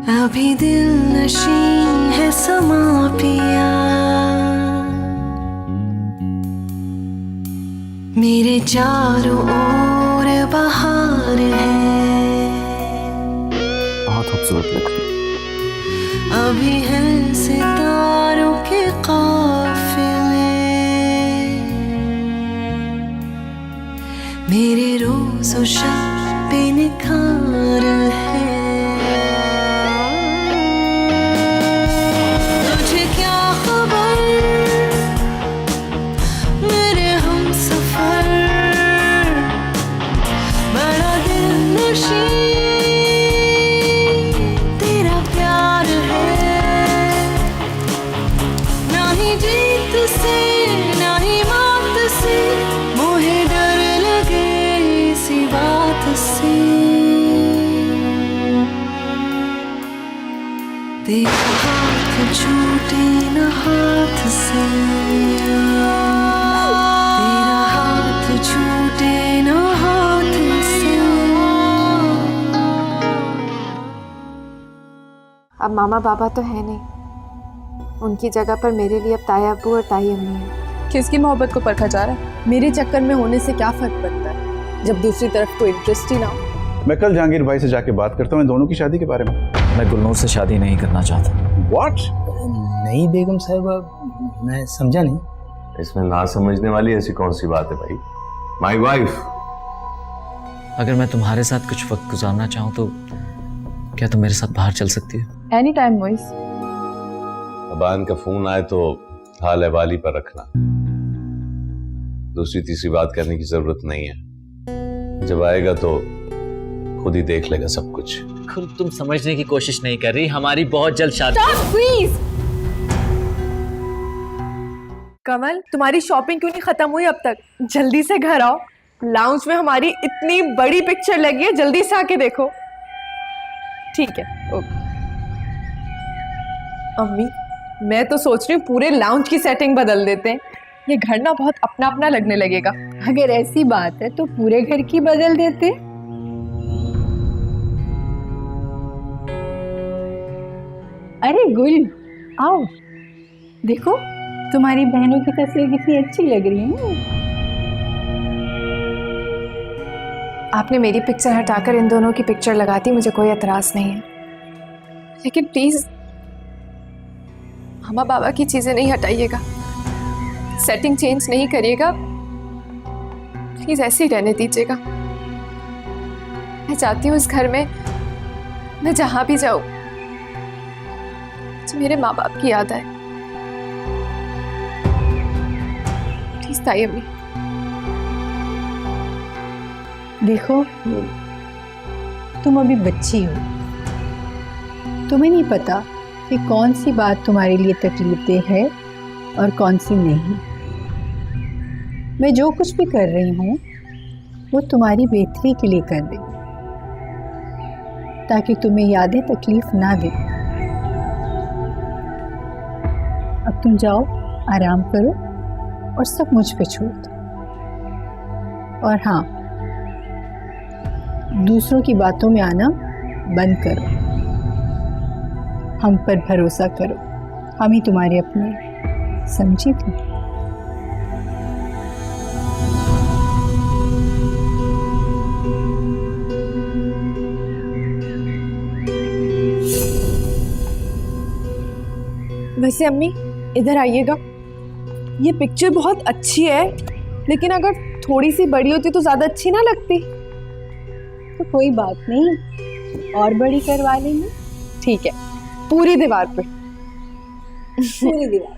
अभी दिल नशी है समा पिया, मेरे चारों ओर बहार है, बहुत खूबसूरत लग रही। अभी है सितारों के काफिले, मेरे रोज़ और शब पे निखार है। तुझे क्या खबर मेरे हमसफर, बड़ा दिल नशी तेरा प्यार है, ना ही जीत से ना ही मात से मोहे डर लगे इसी बात से। तेरा हाथ छूटे न हाथ से, तेरा हाथ छूटे न हाथ से। अब मामा बाबा तो है नहीं, उनकी जगह पर मेरे लिए अब ताया अब्बू और ताई अम्मी है। किसकी मोहब्बत को परखा जा रहा है? मेरे चक्कर में होने से क्या फर्क पड़ता है जब दूसरी तरफ कोई इंटरेस्ट ही ना हो। मैं कल जहांगीर भाई से जाके बात करता हूँ इन दोनों की शादी के बारे में। मैं गुलनूर से शादी नहीं करना चाहता। What? नहीं बेगम साहिबा, मैं समझा नहीं। इसमें ना समझने वाली ऐसी कौन सी बात है भाई? My wife. अगर मैं तुम्हारे साथ कुछ वक्त गुजारना चाहूँ तो क्या तुम मेरे साथ बाहर चल सकती हो? Any time moist. अबान का फोन आए तो हाल हवाली पर रखना, दूसरी तीसरी बात करने की जरूरत नहीं है। जब आएगा तो खुद ही देख लेगा सब कुछ। खुद तुम समझने की कोशिश नहीं कर रही, हमारी बहुत जल्द शादी। प्लीज कमल, तुम्हारी शॉपिंग क्यों नहीं खत्म हुई अब तक? जल्दी से घर आओ, लाउंज में हमारी इतनी बड़ी पिक्चर लगी है, जल्दी से आके देखो। ठीक है, ओके। अम्मी, मैं तो सोच रही हूँ पूरे लाउंज की सेटिंग बदल देते हैं, ये घर ना बहुत अपना अपना लगने लगेगा। अगर ऐसी बात है तो पूरे घर की बदल देते। अरे गुल, आओ देखो, तुम्हारी बहनों की तस्वीर कितनी अच्छी लग रही है। आपने मेरी पिक्चर हटाकर इन दोनों की पिक्चर लगा दी, मुझे कोई एतराज नहीं है, लेकिन प्लीज मामा बाबा की चीजें नहीं हटाइएगा, सेटिंग चेंज नहीं करिएगा, प्लीज ऐसे ही रहने दीजिएगा। मैं चाहती हूँ इस घर में मैं जहां भी जाऊं तो मेरे माँ बाप की याद आए। प्लीज ताई अम्मी। देखो, तुम अभी बच्ची हो, तुम्हें नहीं पता कि कौन सी बात तुम्हारे लिए तकलीफदेह है और कौन सी नहीं। मैं जो कुछ भी कर रही हूँ वो तुम्हारी बेहतरी के लिए कर रही हूँ, ताकि तुम्हें यादें तकलीफ ना दे। अब तुम जाओ, आराम करो और सब मुझ पे छोड़ दो। और हाँ, दूसरों की बातों में आना बंद करो, हम पर भरोसा करो, हम ही तुम्हारे अपने, समझी तुम? वैसे अम्मी इधर आइएगा, ये पिक्चर बहुत अच्छी है, लेकिन अगर थोड़ी सी बड़ी होती तो ज्यादा अच्छी ना लगती? तो कोई बात नहीं, और बड़ी करवा लेंगे। ठीक है, पूरी दीवार पे। पूरी दीवार।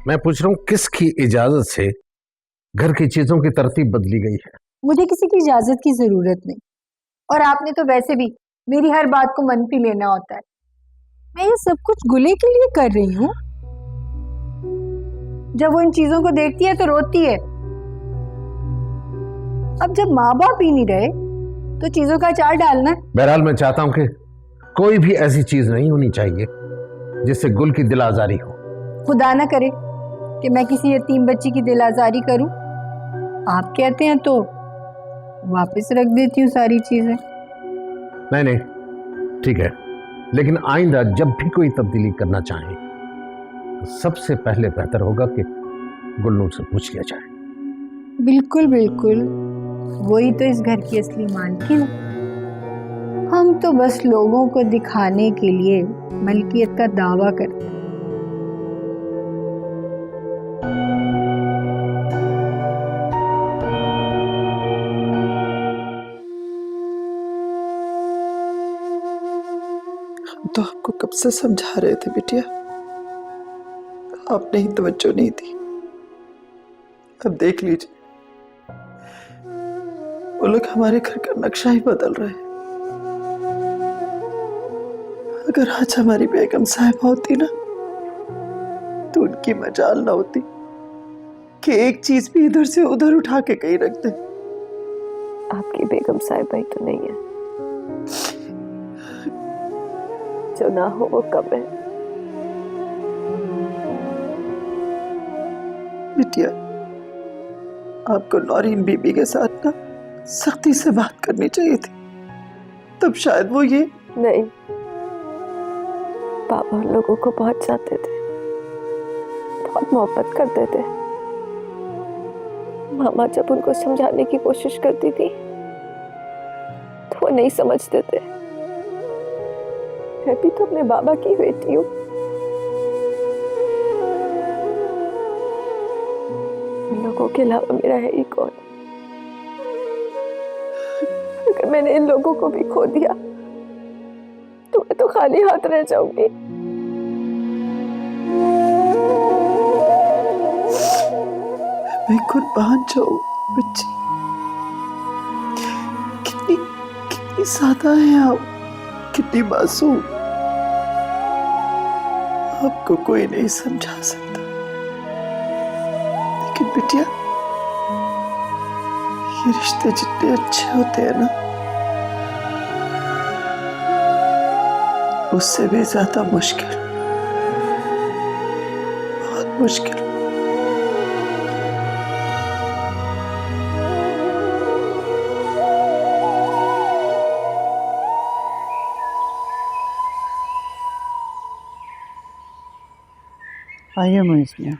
मैं पूछ रहा हूँ किसकी इजाजत से घर की चीजों की तरतीब बदली गई है? मुझे किसी की इजाजत की जरूरत नहीं, और आपने तो वैसे भी मेरी हर बात को मनती लेना होता है। मैं ये सब कुछ गुले के लिए कर रही हूँ। जब वो इन चीजों को देखती है तो रोती है। अब जब माँ बाप ही नहीं रहे तो चीजों का अचार डालना है। बहरहाल मैं चाहता हूँ कि कोई भी ऐसी चीज नहीं होनी चाहिए जिससे गुल की दिल आजारी हो। खुदा ना करे कि मैं किसी यतीम बच्ची की दिल आजारी करूं। आप कहते हैं तो वापस रख देती हूँ सारी चीजें। नहीं नहीं, ठीक है, लेकिन आइंदा जब भी कोई तब्दीली करना चाहें तो सबसे पहले बेहतर होगा कि गुलनूर से पूछ लिया जाए। बिल्कुल बिल्कुल, वही तो इस घर की असली मालकिन। हम तो बस लोगों को दिखाने के लिए मलकियत का दावा करते हैं। तो आपको कब से समझा रहे थे बिटिया, आपने ही तवज्जो नहीं दी। अब देख लीजिए, वो लोग हमारे घर का नक्शा ही बदल रहे हैं। अगर आज हमारी बेगम साहिबा होती ना, तो उनकी मजाल ना होती कि एक चीज भी इधर से उधर उठा के कहीं रख दे। आपकी बेगम साहिबा ही तो नहीं है, जो ना हो वो कब है। बिटिया, आपको नौरीन बीबी के साथ ना सख्ती से बात करनी चाहिए थी, तब शायद वो ये नहीं। पापा उन लोगों को बहुत चाहते थे, बहुत मोहब्बत करते थे। मामा जब उनको समझाने की कोशिश करती थी तो वो नहीं समझते थे। मैं भी तो अपने बाबा की बेटी हूँ। उन लोगों के अलावा मेरा है ही कौन। अगर मैंने इन लोगों को भी खो दिया तो मैं तो खाली हाथ रह जाऊंगी। मैं कुर्बान जाऊं बच्ची। कितनी कितनी सादा है आप, कितनी मासूम। आपको कोई नहीं समझा सकता, लेकिन बिटिया, ये रिश्ते जितने अच्छे होते हैं ना, उससे भी ज्यादा मुश्किल, बहुत मुश्किल। आइए मुइज़ मियां,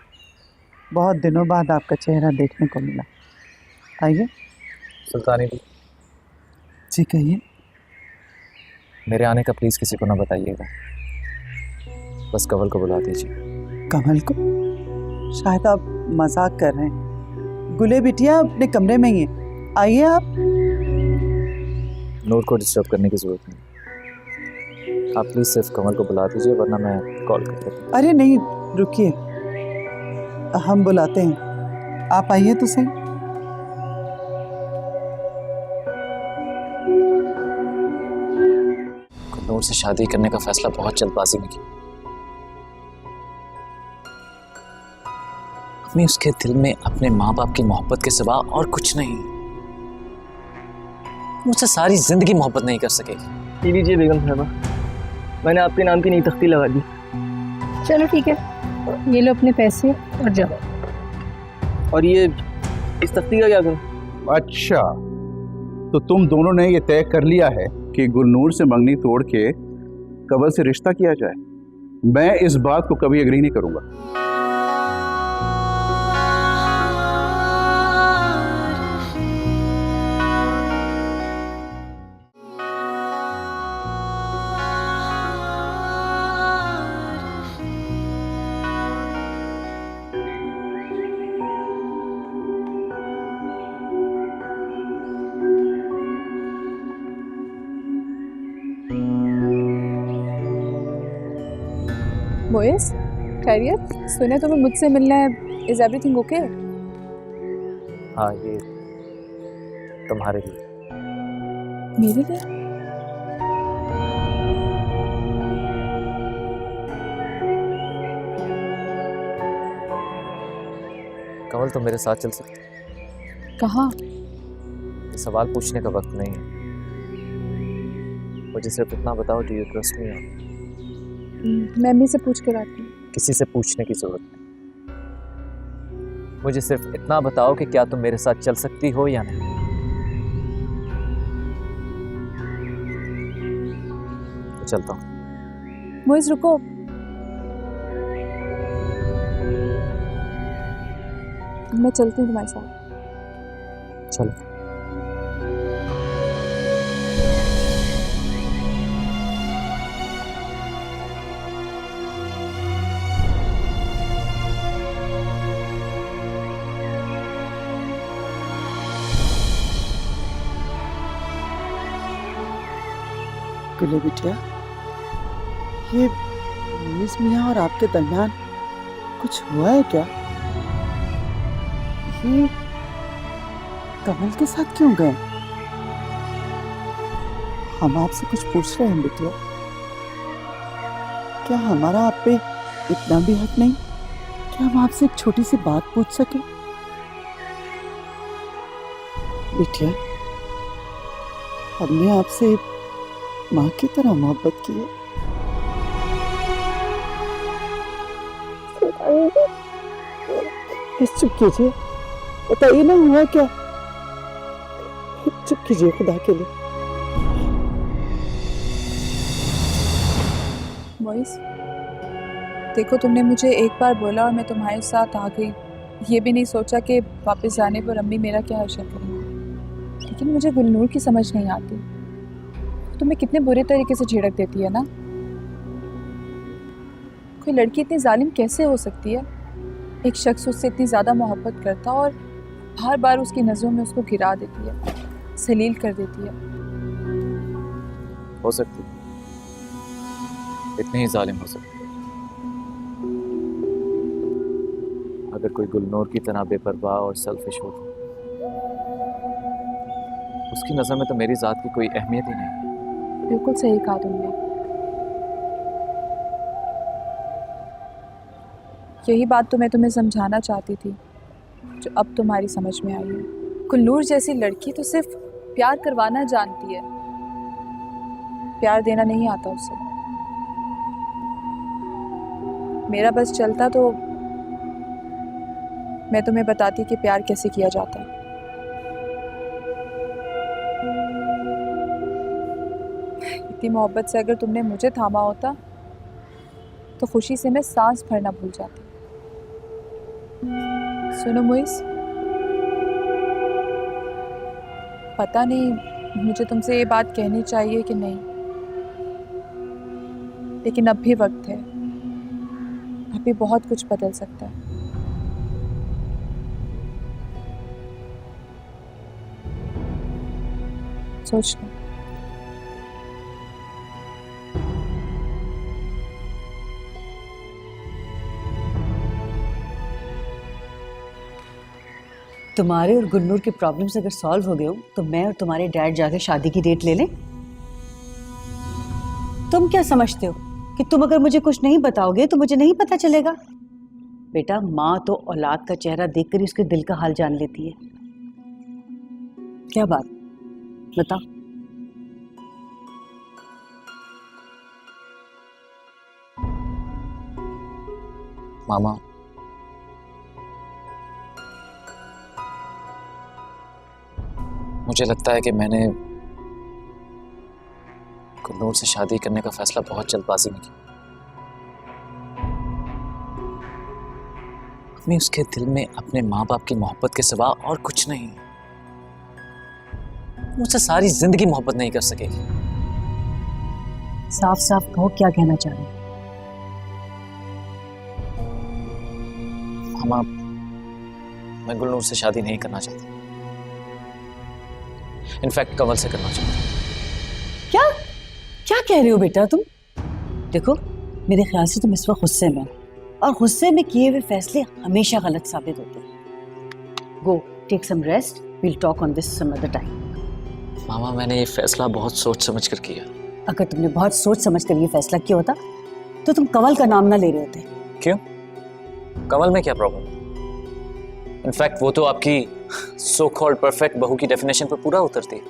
बहुत दिनों बाद आपका चेहरा देखने को मिला। आइए। सुल्तानी दी, जी कहिए। मेरे आने का प्लीज़ किसी को ना बताइएगा, बस कंवल को बुला दीजिए। कमल को? शायद आप मजाक कर रहे हैं। गुले बिटिया अपने कमरे में ही है, आइए आप। नूर को डिस्टर्ब करने की ज़रूरत नहीं, आप प्लीज़ सिर्फ कंवल को बुला दीजिए, वरना मैं कॉल कर देता हूँ। अरे नहीं, रुकिए, हम बुलाते हैं, आप आइए तो सही। नूर से शादी करने का फैसला बहुत जल्दबाजी में किया। अपनी उसके दिल में अपने माँ बाप की मोहब्बत के सिवा और कुछ नहीं। मुझसे सारी जिंदगी मोहब्बत नहीं कर सकेगी। ये लीजिए बेगम साहबा, मैंने आपके नाम की नई तख्ती लगा दी। चलो ठीक है, ये लो अपने पैसे और जाओ। और ये इस तख्ती का क्या करूं? अच्छा, तो तुम दोनों ने ये तय कर लिया है कि गुलनूर से मंगनी तोड़ के कंवल से रिश्ता किया जाए। मैं इस बात को कभी एग्री नहीं करूंगा। मोइस, खैरियत? सुने तुम्हें मुझसे मिलना है, इज एवरीथिंग ओके? हाँ, ये तुम्हारे लिए। मेरे लिए? कंवल तो मेरे साथ चल सकती है। कहाँ? ये सवाल पूछने का वक्त नहीं है, मुझे सिर्फ इतना बताओ, डू यू ट्रस्ट मी? मैं अम्मी से पूछ के लाती हूँ। किसी से पूछने की जरूरत नहीं, मुझे सिर्फ इतना बताओ कि क्या तुम मेरे साथ चल सकती हो या नहीं। चलता हूँ। मोइज रुको, मैं चलती हूँ तुम्हारे साथ। चलो। गुले बिटिया, ये मिस मियाँ और आपके दरमियान कुछ हुआ है क्या? ये कमल के साथ क्यों गए? हम आपसे कुछ पूछ रहे हैं बिटिया। क्या हमारा आप पे इतना भी हक नहीं कि हम आपसे एक छोटी सी बात पूछ सके? बिटिया, हमने आपसे माँ की तरह मोहब्बत की है। चुप कीजिए, बताइए ना हुआ क्या? चुप कीजिए खुदा के लिए। मोइस, देखो तुमने मुझे एक बार बोला और मैं तुम्हारे साथ आ गई। ये भी नहीं सोचा कि वापस जाने पर अम्मी मेरा क्या हश्र करेंगी। लेकिन मुझे गुलनूर की समझ नहीं आती, तुम्हें कितने बुरे तरीके से झिड़क देती है ना। कोई लड़की इतनी जालिम कैसे हो सकती है? एक शख्स उससे इतनी ज़्यादा मोहब्बत करता और बार बार उसकी नज़रों में उसको गिरा देती है, सलील कर देती है। हो सकती है, इतनी ही जालिम हो सकती है। अगर कोई गुलनूर की तरह बेपरवाह और सेल्फिश हो तो उसकी नज़र में तो मेरी ज़ात की कोई अहमियत ही नहीं। बिल्कुल सही कहा तुमने। यही बात तो मैं तुम्हें समझाना चाहती थी, जो अब तुम्हारी समझ में आई है। गुलनूर जैसी लड़की तो सिर्फ प्यार करवाना जानती है, प्यार देना नहीं आता उसे। मेरा बस चलता तो मैं तुम्हें बताती कि प्यार कैसे किया जाता है। इतनी मोहब्बत से अगर तुमने मुझे थामा होता तो खुशी से मैं सांस भरना भूल जाती। सुनो मोइस, पता नहीं मुझे तुमसे ये बात कहनी चाहिए कि नहीं, लेकिन अब भी वक्त है, अभी बहुत कुछ बदल सकता है। सोच लो। तुम्हारे और गुलनूर के प्रॉब्लम्स अगर सॉल्व हो गए हो तो मैं और तुम्हारे डैड जाके शादी की डेट ले लें। तुम क्या समझते हो कि तुम अगर मुझे कुछ नहीं बताओगे तो मुझे नहीं पता चलेगा? बेटा, माँ तो औलाद का चेहरा देखकर ही उसके दिल का हाल जान लेती है। क्या बात, बताओ। मामा, मुझे लगता है कि मैंने गुलनूर से शादी करने का फैसला बहुत जल्दबाजी में किया। अपनी उसके दिल में अपने माँ बाप की मोहब्बत के सिवा और कुछ नहीं। मुझसे सारी जिंदगी मोहब्बत नहीं कर सकेगी। साफ साफ कहो, क्या कहना चाह रहे हो? मामा, मैं गुलनूर से शादी नहीं करना चाहती। इनफैक्ट कमल से करना चाहती हूँ। क्या क्या कह रहे हो बेटा तुम? देखो, मेरे ख्याल से तुम इस वक्त गुस्से में हो, और गुस्से में किए हुए फैसले हमेशा गलत साबित होते हैं। Go take some rest, we'll talk on this some other time. मामा, मैंने ये फैसला बहुत सोच समझ कर किया। अगर तुमने बहुत सोच समझ कर ये फैसला किया होता तो तुम कमल का नाम ना ले रहे होते। क्यों? कमल में क्या प्रॉब्लम? इनफैक्ट वो तो आपकी सो कॉल्ड परफेक्ट बहू की डेफिनेशन पर पूरा उतरती है,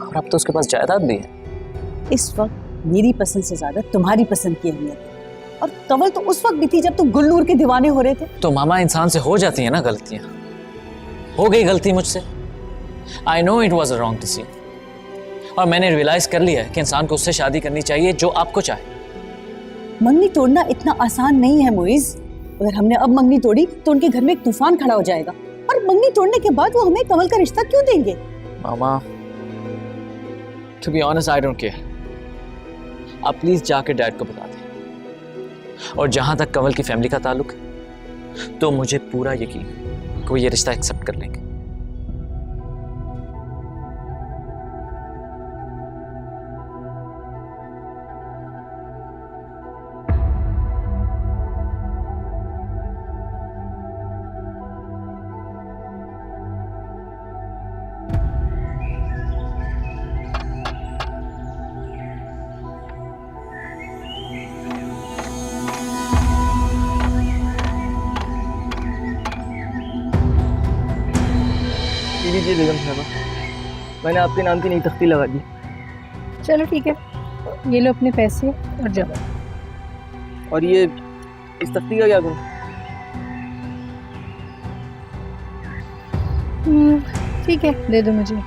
और अब तो उसके पास जायदाद भी है। इस वक्त मेरी पसंद से ज्यादा तुम्हारी पसंद की अहमियत है, और कमल तो उस वक्त भी थी जब तुम गुलनूर के दीवाने हो रहे थे। तो मामा, इंसान से हो जाती है ना गलतियां। हो गई गलती मुझसे। I know it was a wrong decision, और मैंने रियलाइज कर लिया है कि इंसान को उससे शादी करनी चाहिए जो आपको चाहे। मंगनी तोड़ना इतना आसान नहीं है मोइज। अगर हमने अब मंगनी तोड़ी तो उनके घर में एक तूफान खड़ा हो जाएगा, और मंगनी तोड़ने के बाद वो हमें कमल का रिश्ता क्यों देंगे? मामा, to be honest I don't care. आप प्लीज जाके डैड को बता दें। और जहां तक कमल की फैमिली का ताल्लुक है, तो मुझे पूरा यकीन है कि वो ये रिश्ता एक्सेप्ट कर लेंगे। लीजिए बेगम साहबा, मैंने आपके नाम की नई तख्ती लगा दी। चलो ठीक है, ये लो अपने पैसे और जाओ। और ये इस तख्ती का क्या करूँ? ठीक है, दे दो मुझे।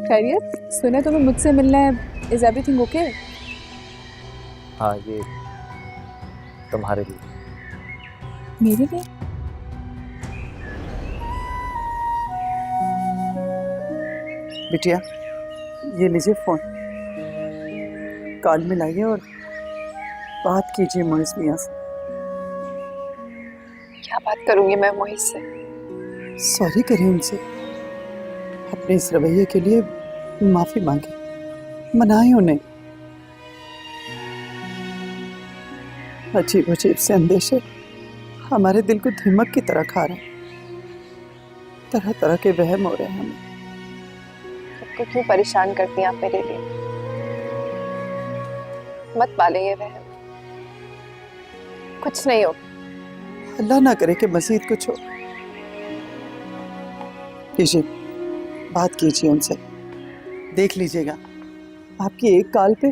खैरियत? सुना तुम्हें मुझसे मिलना है। Is everything okay? हाँ, ये तुम्हारे लिए। मेरे लिए? बिटिया, ये लीजिए फोन, कॉल मिलाइए और बात कीजिए मोइज मियां से। क्या बात करूंगी मैं मोहित से? सॉरी करिए उनसे, अपने इस रवैये के लिए माफी मांगे, मनाए उन्हें। अजीब अजीब से अंदेशे हमारे दिल को धीमक की तरह खा रहे हैं, तरह तरह के वहम हो रहे हैं हमें। को क्यों परेशान करती हैं आप मेरे लिए? मत पाले ये वहम, कुछ नहीं हो। अल्लाह ना करे कि मजीद कुछ हो। लीजिए, बात कीजिए उनसे, देख लीजिएगा आपकी एक कॉल पे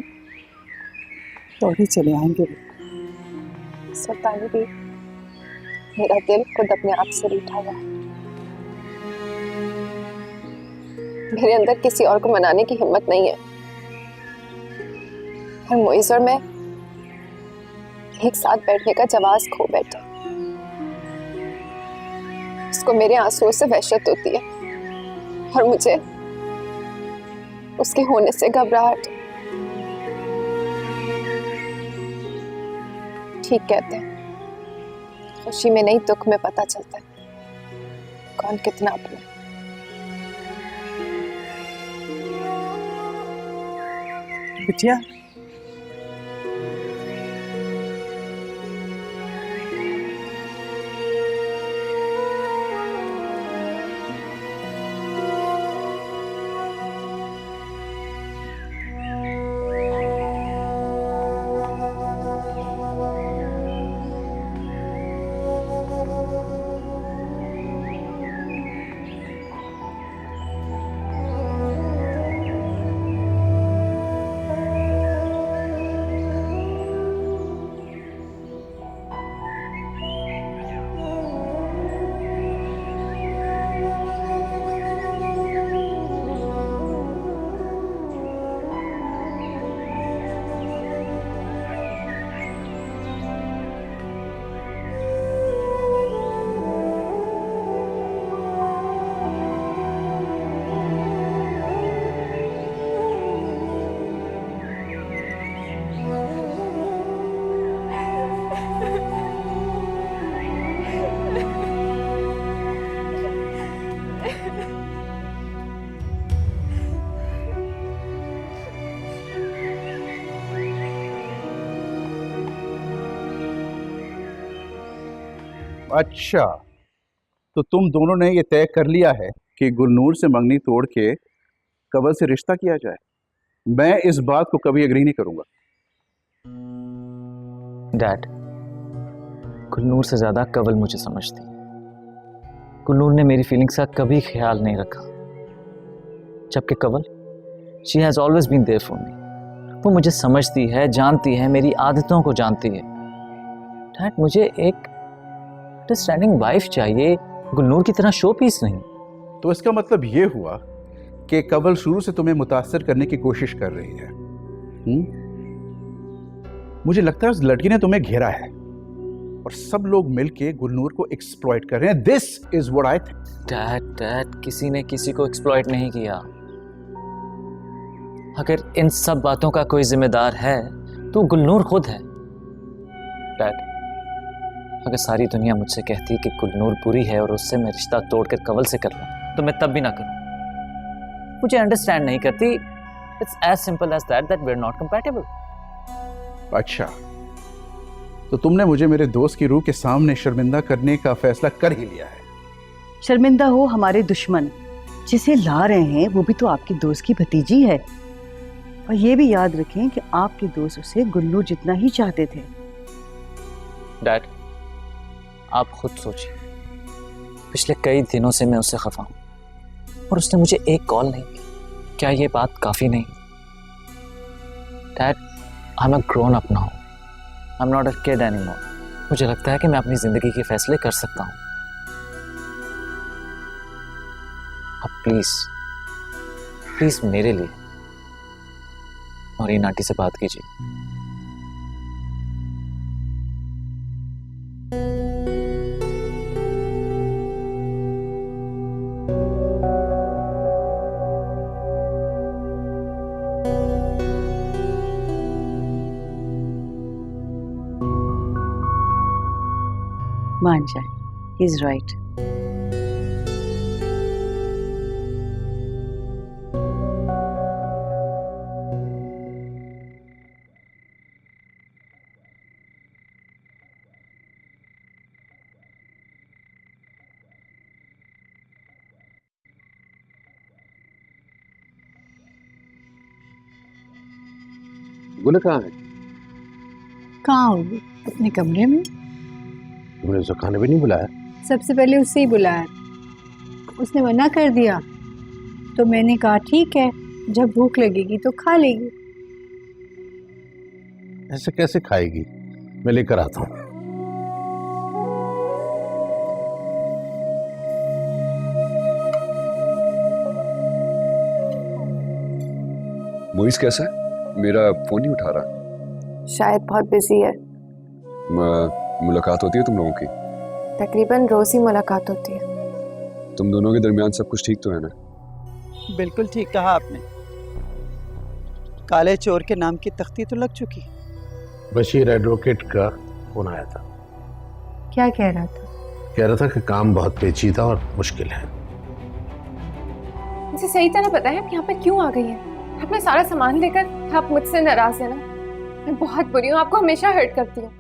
दौड़े चले आएंगे। सुल्तानी भी, मेरा दिल खुद अपने आप से रूठा हुआ है। मेरे अंदर किसी और को मनाने की हिम्मत नहीं है। और मोइज और मैं एक साथ बैठने का जवाब खो बैठे। उसको मेरे आंसुओं से वहशत होती है और मुझे उसके होने से घबराहट। ठीक कहते हैं, खुशी में नहीं दुख में पता चलता है कौन कितना अपना। बिटिया, अच्छा, तो तुम दोनों ने ये तय कर लिया है कि गुलनूर से मंगनी तोड़ के कंवल से रिश्ता किया जाए। मैं इस बात को कभी एग्री नहीं करूंगा। डैड, गुलनूर से ज्यादा कंवल मुझे समझती है। गुलनूर ने मेरी फीलिंग्स का कभी ख्याल नहीं रखा, जबकि Kanwal, she has always been there for me. वो मुझे समझती है, जानती है, मेरी आदतों को जानती है। डैड, मुझे एक अंडरस्टैंडिंग वाइफ चाहिए, गुलनूर की तरह शो पीस नहीं। तो इसका मतलब ये हुआ कि कंवल शुरू से तुम्हें मुतासर करने की कोशिश कर रही है। मुझे लगता है उस लड़की ने तुम्हें घेरा है और सब लोग मिलके गुलनूर को एक्सप्लॉइट कर रहे हैं। This is what I think. Dad, किसी ने किसी को एक्सप्लॉइट नहीं किया। अगर इन सब बातों का कोई जिम्मेदार है तो गुलनूर खुद है। डैड, अगर सारी दुनिया मुझसे कहती कि गुलनूर बुरी है और उससे मैं रिश्ता तोड़कर कंवल से कर लूं, तो मैं तब भी ना करूं। मुझे अंडरस्टैंड नहीं करती। It's as simple as that we are not compatible. अच्छा, तो तुमने मुझे मेरे दोस्त की रूह के सामने शर्मिंदा करने का फैसला कर ही लिया है। शर्मिंदा हो हमारे दुश्मन, जिसे ला रहे हैं वो भी तो आपकी दोस्त की भतीजी है। और ये भी याद रखें कि आपके दोस्त उसे गुल्लू जितना ही चाहते थे। डैड, आप खुद सोचिए, पिछले कई दिनों से मैं उससे खफा हूं और उसने मुझे एक कॉल नहीं की। क्या ये बात काफी नहीं? Dad, I am a grown up now, I am not a kid anymore. मुझे लगता है कि मैं अपनी जिंदगी के फैसले कर सकता हूं। अब प्लीज मेरे लिए नौरीन आंटी से बात कीजिए। मान जाए, ही इज राइट। गुल कहाँ है? कहाँ होगी? अपने कमरे में। तुमने उसे खाने भी नहीं बुलाया? सबसे पहले उससे ही बुलाया, उसने मना कर दिया, तो मैंने कहा ठीक है, जब भूख लगेगी तो खा लेगी। ऐसे कैसे खाएगी? मैं लेकर आता हूँ। मोइस कैसा है? मेरा फोन नहीं उठा रहा। शायद बहुत बिजी है। मुलाकात होती है तुम लोगों की? तकरीबन रोज ही मुलाकात होती है। तुम दोनों के दरमियान सब कुछ ठीक तो है ना? बिल्कुल ठीक कहा आपने। काले चोर के नाम की तख्ती तो लग चुकी। बशीर एडवोकेट का फोन आया था। क्या कह रहा था? कह रहा था कि काम बहुत पेचीदा और मुश्किल है। मुझे सही तरह पता है आप यहाँ पर क्यों आ गई हैं। अपना सारा सामान लेकर आप मुझसे नाराज है ना? मैं बहुत बुरी हूँ, आपको हमेशा हर्ट करती हूँ।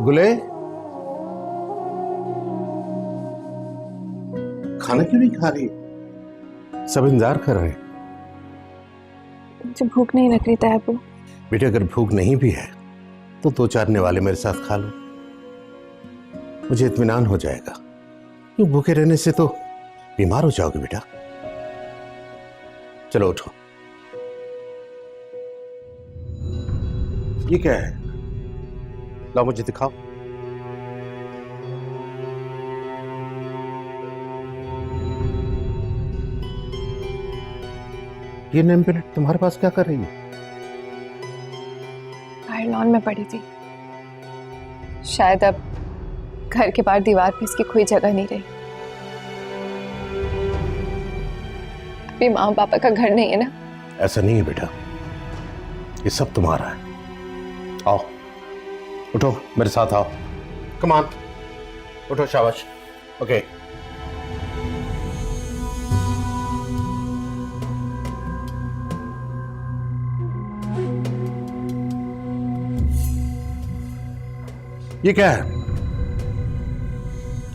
गुले, खाना क्यों नहीं खा रही? सब इंतजार कर रहे हैं। मुझे भूख नहीं लग रही था अबू। बेटे, अगर भूख नहीं भी है तो दो चार निवाले मेरे साथ खा लो, मुझे इत्मीनान हो जाएगा। क्यों भूखे रहने से तो बीमार हो जाओगे बेटा। चलो उठो। ये क्या है? लाओ मुझे दिखाओ। ये नेम प्लेट तुम्हारे पास क्या कर रही है? बाहर लॉन में पड़ी थी। शायद अब घर के बाहर दीवार पे इसकी कोई जगह नहीं रही। अभी माँ पापा का घर नहीं है ना। ऐसा नहीं है बेटा, ये सब तुम्हारा है। आओ उठो, मेरे साथ आओ। कम ऑन, उठो, शाबाश। ओके ये क्या है?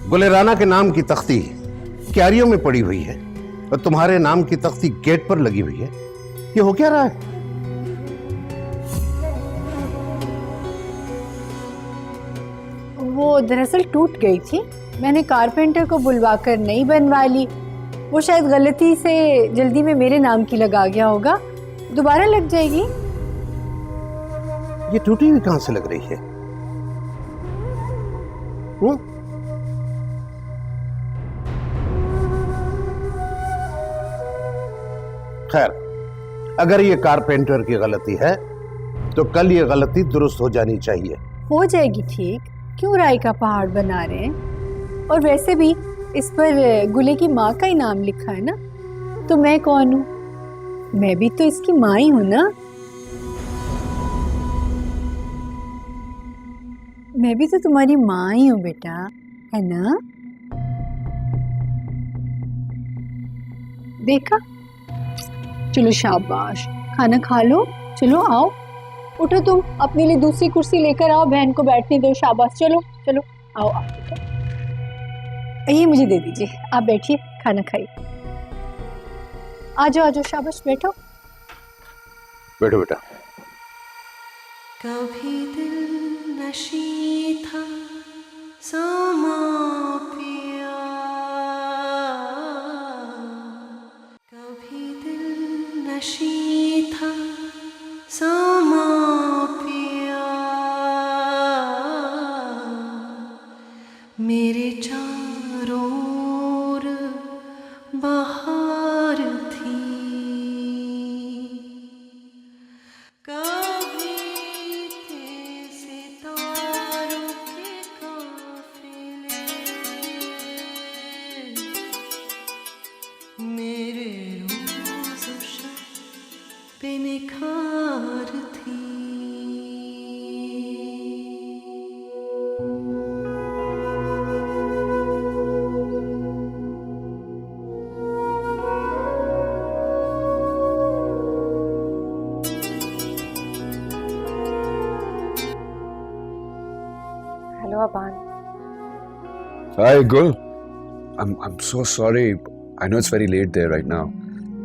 गुलेराना के नाम की तख्ती क्यारियों में पड़ी हुई है और तुम्हारे नाम की तख्ती गेट पर लगी हुई है। ये हो क्या रहा है? वो दरअसल टूट गई थी, मैंने कारपेंटर को बुलवाकर नई बनवा ली। वो शायद गलती से जल्दी में मेरे नाम की लगा गया होगा, दोबारा लग जाएगी। ये टूटी हुई कहां से लग रही है? खैर, अगर ये कारपेंटर की गलती है तो कल ये गलती दुरुस्त हो जानी चाहिए। हो जाएगी ठीक, क्यों राय का पहाड़ बना रहे हैं? और वैसे भी इस पर गुले की माँ का ही नाम लिखा है ना, तो मैं कौन हूँ? मैं भी तो इसकी माँ ही हूँ ना। मैं भी तो तुम्हारी माँ ही हूँ बेटा, है ना? देखा? चलो शाबाश, खाना खा लो। चलो आओ, उठो, तुम अपने लिए दूसरी कुर्सी लेकर आओ, बहन को बैठने दो। शाबाश, चलो चलो आओ आओ बेटा। ये मुझे दे दीजिए, आप बैठिए, खाना खाइए। आ जाओ, शाबाश, बैठो बैठो बेटा। कभी दिल नशी था समा पिया, कभी दिल नशी था समा पिया, मेरे चारों ओर बहार थी, कभी थे सितारों के काफिले, मेरे रोज़ शब पे निखार थी। Hello Aban. Hi, Gul. I'm so sorry. I know it's very late there right now.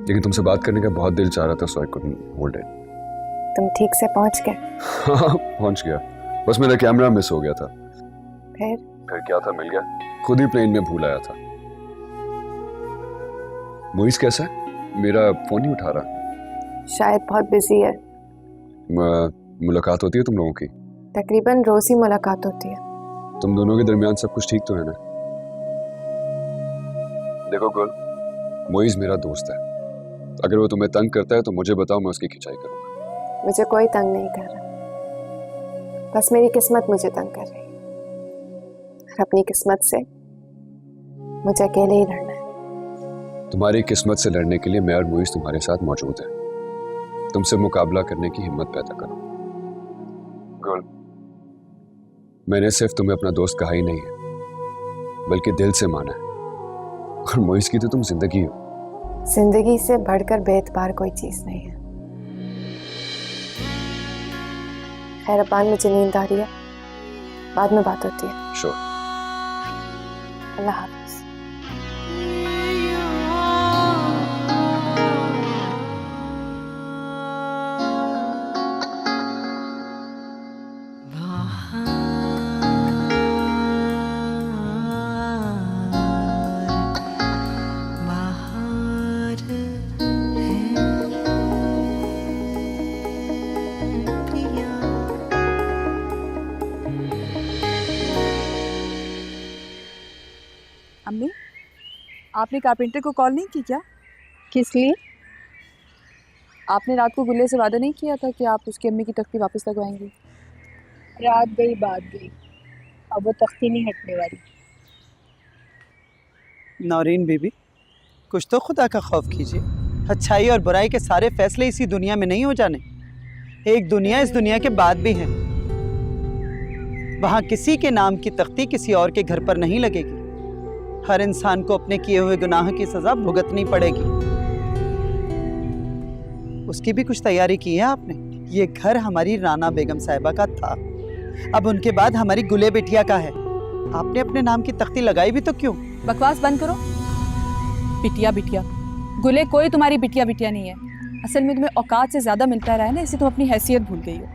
लेकिन तुमसे बात करने का बहुत दिल चाह रहा था, so I couldn't hold it. तुम ठीक से पहुंच गए? हाँ, पहुंच गया। बस मेरा कैमरा मिस हो गया था। फिर क्या था, मिल गया। खुद ही प्लेन में भूल आया था। मोइस कैसा है? मेरा फोन नहीं उठा रहा। शायद बहुत बिजी है। मुलाकात होती है तुम लोगों की? तकरीबन रोज ही मुलाकात होती है। तुम दोनों के दरमियान सब कुछ ठीक तो है ना? देखो गुल, मोइज मेरा दोस्त है। अगर वो तुम्हें तंग करता है तो मुझे बताओ, मैं उसकी खिंचाई करूंगा। मुझे कोई तंग नहीं कर रहा, बस मेरी किस्मत मुझे तंग कर रही है। और अपनी किस्मत से मुझे अकेले ही लड़ना है। तुम्हारी किस्मत से लड़ने के लिए मैं और मोइज तुम्हारे साथ मौजूद है। तुमसे मुकाबला करने की हिम्मत पैदा करो। गुल, मैंने सिर्फ तुम्हें अपना दोस्त कहा ही नहीं है, बल्कि दिल से माना है। और मोइज की तो तुम जिंदगी हो। जिंदगी से बढ़कर बेतबार कोई चीज नहीं है। खैर अबान, मुझे नींद आ रही है, बाद में बात होती है। श्योर। अल्लाह हाफिज। अम्मी, आपने कारपेंटर को कॉल नहीं की क्या? किस लिए? आपने रात को गुल्ले से वादा नहीं किया था कि आप उसकी अम्मी की तख्ती वापस लगवाएंगी? रात गई बात गई, अब वो तख्ती नहीं हटने वाली। नौरीन बीबी, कुछ तो खुदा का खौफ कीजिए। अच्छाई और बुराई के सारे फैसले इसी दुनिया में नहीं हो जाने। एक दुनिया इस दुनिया के बाद भी है, वहाँ किसी के नाम की तख्ती किसी और के घर पर नहीं लगेगी। हर इंसान को अपने किए हुए गुनाह की सज़ा भुगतनी पड़ेगी। उसकी भी कुछ तैयारी की है आपने? ये घर हमारी राना बेगम साहिबा का था, अब उनके बाद हमारी गुले बिटिया का है। आपने अपने नाम की तख्ती लगाई भी तो क्यों? बकवास बंद करो। बिटिया बिटिया, गुले कोई तुम्हारी बिटिया बिटिया नहीं है। असल में तुम्हें औकात से ज़्यादा मिलता रहा है ना, इसलिए तुम अपनी हैसियत भूल गई हो।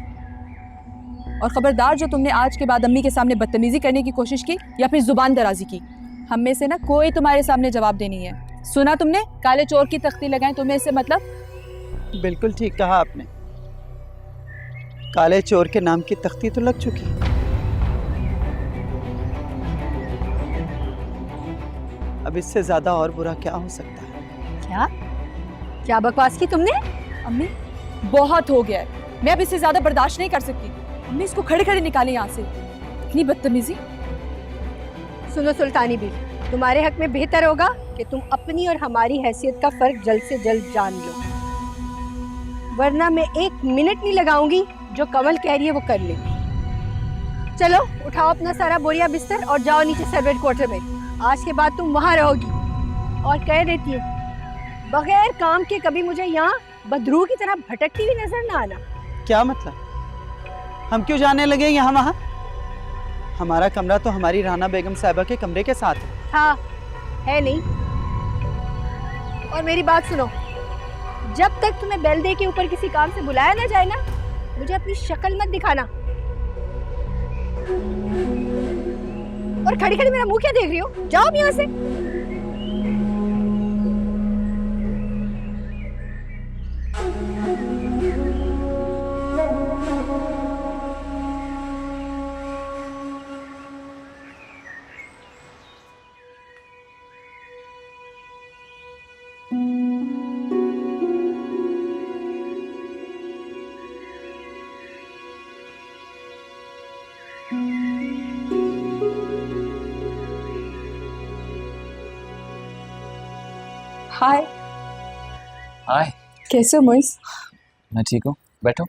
और ख़बरदार, जो तुमने आज के बाद अम्मी के सामने बदतमीज़ी करने की कोशिश की या फिर ज़ुबान दराजी की, हम में से ना कोई तुम्हारे सामने जवाब देनी है। सुना तुमने? काले चोर की तख्ती लगाएं, तुम्हें इससे मतलब? बिल्कुल ठीक कहा आपने। काले चोर के नाम की तख्ती तो लग चुकी है। अब इससे ज्यादा और बुरा क्या हो सकता है? क्या क्या बकवास की तुमने? अम्मी, बहुत हो गया है, मैं अब इससे ज़्यादा बर्दाश्त नहीं कर सकती। अम्मी, इसको खड़े खड़े निकाले यहाँ से। इतनी बदतमीजी। सुनो सुल्तानी भी, तुम्हारे हक में बेहतर होगा कि तुम अपनी और हमारी हैसियत का फर्क जल्द से जल्द जान लो, वरना मैं 1 मिनट नहीं लगाऊंगी। जो कमल कह रही है वो कर ले। चलो उठाओ अपना सारा बोरिया बिस्तर और जाओ नीचे सर्वेंट क्वार्टर में। आज के बाद तुम वहां रहोगी। और कह देती हूँ, बगैर काम के कभी मुझे यहाँ बदरू की तरह भटकती हुई नजर ना आना। क्या मतलब? हम क्यों जाने लगे यहाँ वहाँ? हमारा कमरा तो हमारी राना बेगम साहिबा के कमरे के साथ है। हाँ, है नहीं? और मेरी बात सुनो, जब तक तुम्हें बेल दे के ऊपर किसी काम से बुलाया ना जाए ना, मुझे अपनी शक्ल मत दिखाना। और खड़ी खड़ी मेरा मुंह क्या देख रही हो? जाओ अब यहाँ से। हाय। हाय, कैसे हो मोइस? मैं ठीक हूँ, बैठो।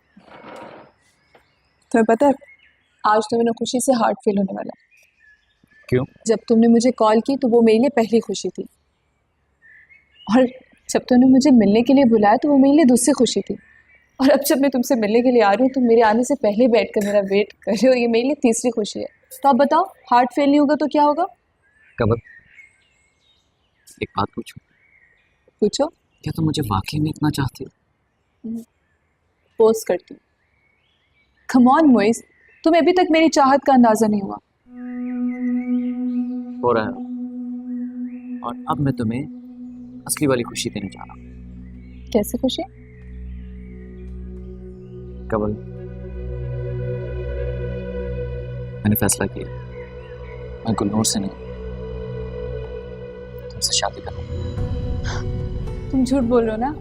तुम्हें पता है, आज तो मैंने खुशी से हार्ट फेल होने वाला। क्यों? जब तुमने मुझे कॉल की तो वो मेरे लिए पहली खुशी थी, और जब तुमने मुझे मिलने के लिए बुलाया तो वो मेरे लिए दूसरी खुशी थी, और अब जब मैं तुमसे मिलने के लिए आ रही हूँ तो मेरे आने से पहले बैठकर मेरा वेट कर रहे हो, ये मेरे लिए तीसरी खुशी है। तो आप बताओ, हार्ट फेल नहीं होगा तो क्या होगा? कमल, एक बात पूछूं? पूछो। क्या तुम मुझे वाकई में इतना चाहती हो? पोस्ट करती हूँ। कम ऑन मोइस, तुम्हें अभी तक मेरी चाहत का अंदाजा नहीं हुआ। हो रहा है, और अब मैं तुम्हें असली वाली खुशी देने जा रहा हूँ। कैसे खुशी? कमल, मैंने फैसला किया, मैं गुलनूर से नहीं, तुमसे शादी करूंगा। तुम झूठ बोल रहे हो ना?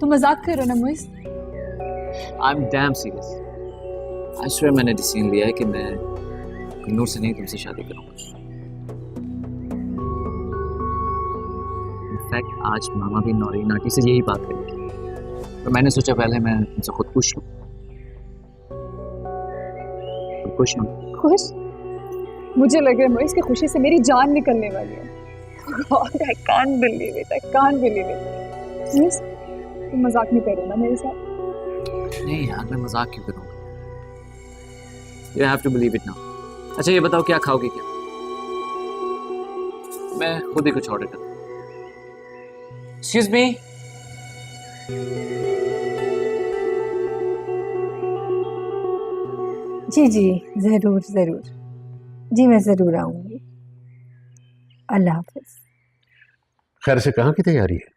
तुम मजाक कर रहे हो ना Moiz? I am damn serious. I swear, मैंने डिसीजन लिया है कि मैं गुलनूर से नहीं, तुमसे शादी करूंगा। इनफैक्ट आज मामा भी नौरीन आंटी से यही बात करेंगे, तो मैंने सोचा पहले मैं उनसे खुद पूछ लूं। तुम खुश हो? खुश? मुझे लग रहा है मोइस कि खुशी से मेरी जान निकलने वाली है। God, I can't believe it. I can't believe it. Please, तुम मजाक नहीं कर रहे ना मेरे साथ? नहीं यार, मैं मजाक क्यों करूंगा? You have to believe it now. अच्छा ये बताओ, क्या खाओगे क्या? मैं खुद ही कुछ ऑर्डर करता हूँ। Excuse me. जी जी, ज़रूर ज़रूर। जी मैं ज़रूर आऊँगी। अल्लाह हाफ़िज़। खैर से कहाँ की तैयारी है?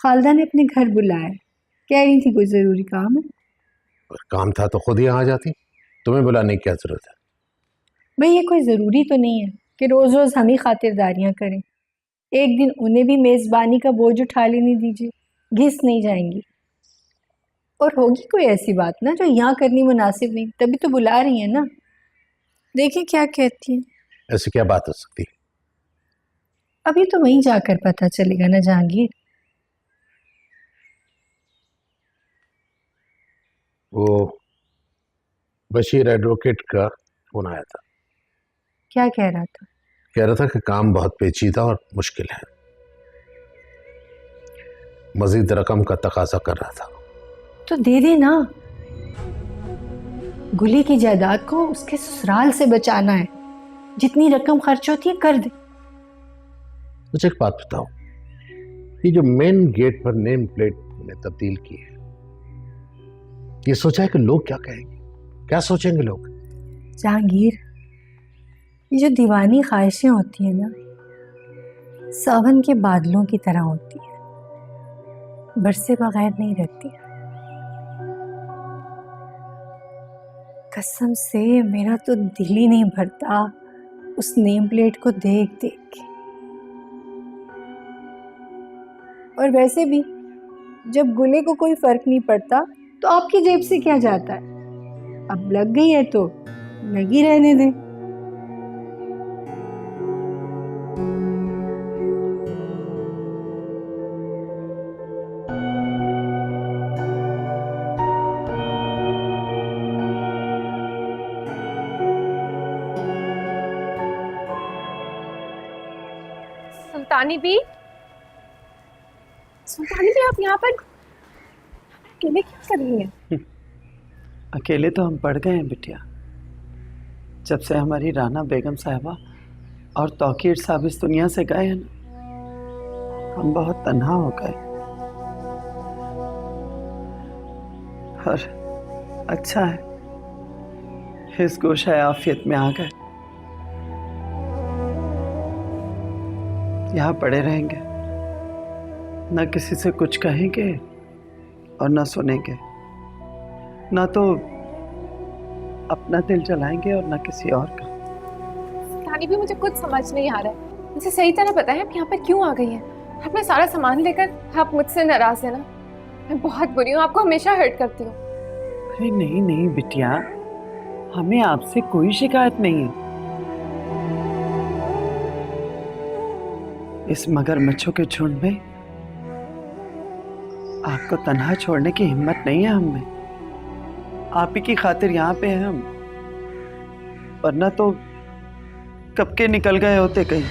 खालदा ने अपने घर बुलाया, कह रही थी कोई ज़रूरी काम है। और काम था तो खुद ही आ जाती, तुम्हें बुलाने की क्या ज़रूरत है? भाई ये कोई ज़रूरी तो नहीं है कि रोज़ रोज़ हम ही खातिरदारियाँ करें। एक दिन उन्हें भी मेज़बानी का बोझ उठा लेने दीजिए, घिस नहीं जाएंगी। और होगी कोई ऐसी बात ना जो यहाँ करनी मुनासिब नहीं, तभी तो बुला रही है ना। देखिए क्या कहती है। ऐसी क्या बात हो सकती है? अभी तो वहीं जाकर पता चलेगा ना जहांगीर। वो बशीर एडवोकेट का फोन आया था। क्या कह रहा था? कह रहा था कि काम बहुत पेचीदा और मुश्किल है, मजीद रकम का तकाजा कर रहा था। तो दे दे ना, गुली की जायदाद को उसके ससुराल से बचाना है, जितनी रकम खर्च होती है कर दे। मुझे एक बात बताओ, ये जो मेन गेट पर नेम प्लेट ने तब्दील की है, ये सोचा है कि लोग क्या कहेंगे, क्या सोचेंगे लोग? जहांगीर, ये जो दीवानी ख्वाहिशें होती है ना, सावन के बादलों की तरह होती है, बरसे बगैर नहीं रहती। कसम से मेरा तो दिल ही नहीं भरता उस नेम प्लेट को देख देख के। और वैसे भी जब गुले को कोई फर्क नहीं पड़ता तो आपकी जेब से क्या जाता है? अब लग गई है तो लगी रहने दें। सुल्तानी भी, आप यहाँ पर अकेले क्या कर रही हैं? अकेले तो हम पड़ गए हैं बिटिया। जब से हमारी राना बेगम साहिबा और तौकीर साहब इस दुनिया से गए हैं ना, हम बहुत तन्हा हो गए। और अच्छा है इस गोशा आफियत में आ गए। यहाँ पड़े रहेंगे, ना किसी से कुछ कहेंगे और ना सुनेंगे, ना तो अपना दिल जलाएंगे और ना किसी और का। सुल्तानी भी, मुझे कुछ समझ नहीं आ रहा है। मुझे सही तरह पता है आप यहाँ पर क्यों आ गई हैं। अपना सारा सामान लेकर आप मुझसे नाराज है ना? मैं बहुत बुरी हूँ, आपको हमेशा हर्ट करती हूँ। अरे नहीं नहीं बिटिया, हमें आपसे कोई शिकायत नहीं है। इस मगरमच्छों के झुंड में आपको तन्हा छोड़ने की हिम्मत नहीं है हमें। आप ही की खातिर यहाँ पे हैं हम, वरना तो कब के निकल गए होते कहीं।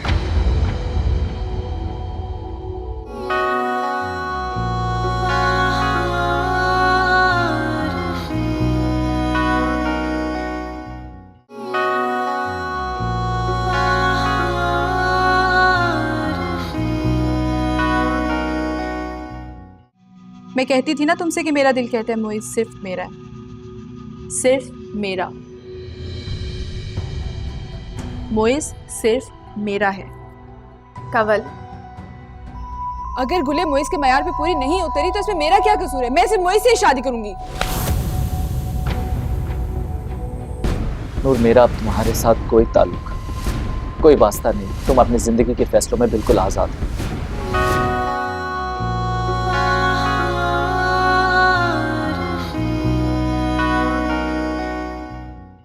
मैं कहती थी ना तुमसे कि मेरा दिल कहता है मोइज सिर्फ मेरा है, सिर्फ मेरा। मोइज सिर्फ मेरा है। कंवल, अगर गुले मोइज के मयार पे पूरी नहीं उतरी तो इसमें मेरा क्या कसूर है? मैं सिर्फ मोइज से ही शादी करूंगी। नूर, मेरा अब तुम्हारे साथ कोई ताल्लुक, कोई वास्ता नहीं। तुम अपनी जिंदगी के फैसलों में बिल्कुल आजाद हो।